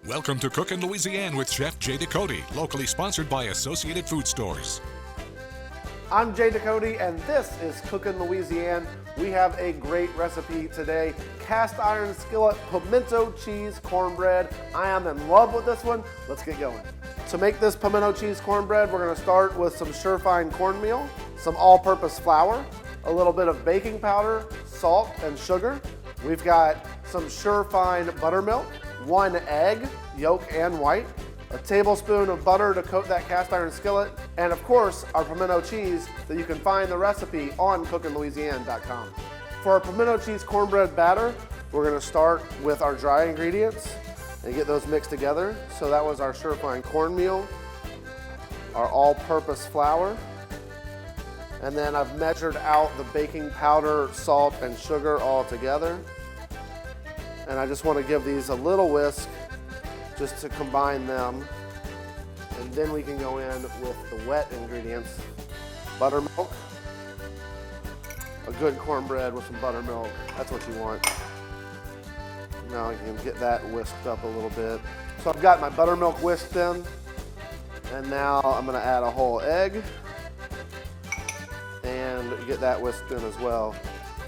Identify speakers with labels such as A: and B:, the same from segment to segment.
A: Welcome to Cookin' Louisiana with Chef Jay Ducote, locally sponsored by Associated Food Stores.
B: I'm Jay Ducote, and this is Cookin' Louisiana. We have a great recipe today. Cast iron skillet pimento cheese cornbread. I am in love with this one. Let's get going. To make this pimento cheese cornbread, we're gonna start with some Surefine cornmeal, some all-purpose flour, a little bit of baking powder, salt, and sugar. We've got some Surefine buttermilk, 1 egg, yolk and white, a tablespoon of butter to coat that cast iron skillet, and of course, our pimento cheese that you can find the recipe on cookinlouisiana.com. For our pimento cheese cornbread batter, we're gonna start with our dry ingredients and get those mixed together. So that was our Surefine cornmeal, our all-purpose flour, and then I've measured out the baking powder, salt, and sugar all together. And I just want to give these a little whisk just to combine them. And then we can go in with the wet ingredients. Buttermilk. A good cornbread with some buttermilk. That's what you want. Now I can get that whisked up a little bit. So I've got my buttermilk whisked in. And now I'm going to add a whole egg and get that whisked in as well.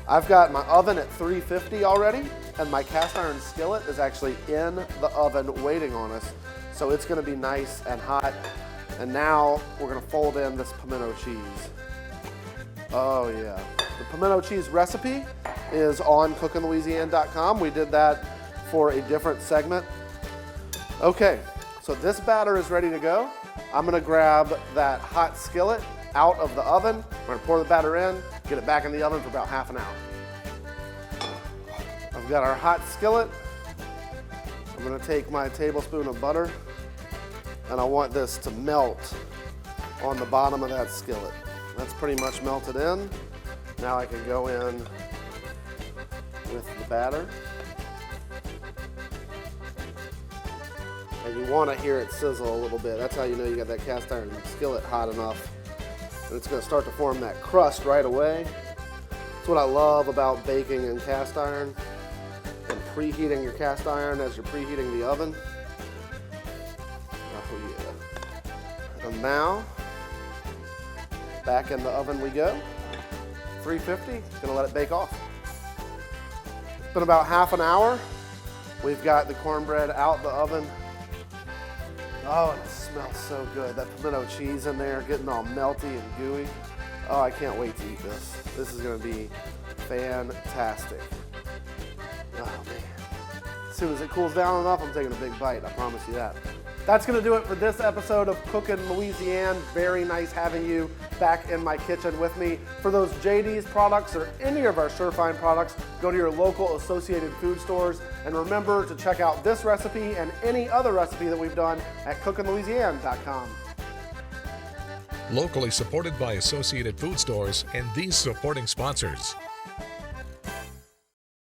B: I've got my oven at 350 already, and my cast iron skillet is actually in the oven waiting on us. So it's gonna be nice and hot. And now we're gonna fold in this pimento cheese. Oh yeah. The pimento cheese recipe is on cookinlouisiana.com. We did that for a different segment. Okay, so this batter is ready to go. I'm gonna grab that hot skillet out of the oven. We're gonna pour the batter in, get it back in the oven for about half an hour. I've got our hot skillet. I'm gonna take my tablespoon of butter, and I want this to melt on the bottom of that skillet. That's pretty much melted in. Now I can go in with the batter. And you wanna hear it sizzle a little bit. That's how you know you got that cast iron skillet hot enough. And it's gonna start to form that crust right away. That's what I love about baking in cast iron and preheating your cast iron as you're preheating the oven. Oh yeah. And now, back in the oven we go. 350, gonna let it bake off. It's been about half an hour. We've got the cornbread out the oven. Oh, it smells so good. That pimento cheese in there, getting all melty and gooey. Oh, I can't wait to eat this. This is gonna be fantastic. Oh man. As soon as it cools down enough, I'm taking a big bite, I promise you that. That's gonna do it for this episode of Cookin' Louisiana. Very nice having you back in my kitchen with me. For those JD's products or any of our Surefine products, go to your local Associated Food Stores, and remember to check out this recipe and any other recipe that we've done at cookinlouisiana.com.
A: Locally supported by Associated Food Stores and these supporting sponsors.